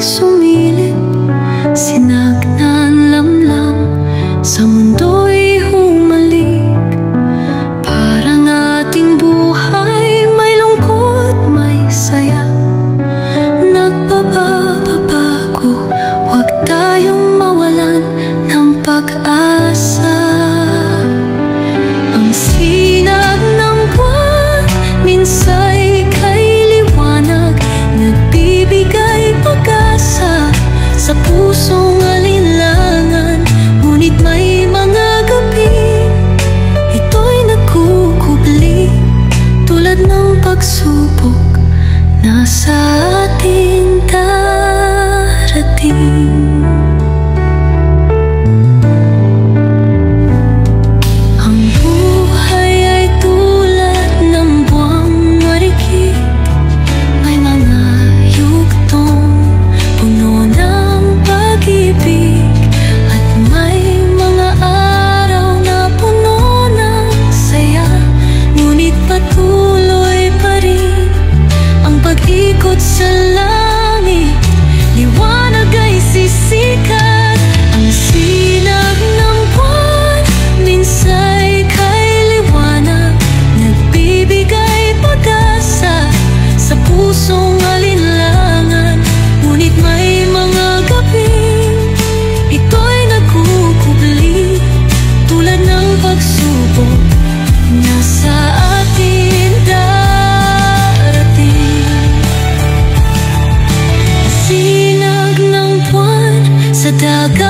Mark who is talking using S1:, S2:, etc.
S1: sumilip, sinagnan lamlam, sa mundo'y humalik. Parang ating buhay may lungkot, may saya, nagbabago. Huwag tayong mawalan ng pag-asa. Ang sinag ng buwan minsa'y kay liwanag, nagbibigay pag-asa sa pusong alinlangan. Ngunit may mga gabi, ito'y nagkukubli, tulad ng pagsubok na sa ating darating. Sa langit, liwanag ay sisikat. Ang sinag ng buwan minsa'y kay liwanag, nagbibigay pag-asa sa pusong alinlangan. Ngunit may mga gabi, ito'y nagkukubli, tulad ng pagsubok na sa atin darating. Sinag ng buwan sa dagat,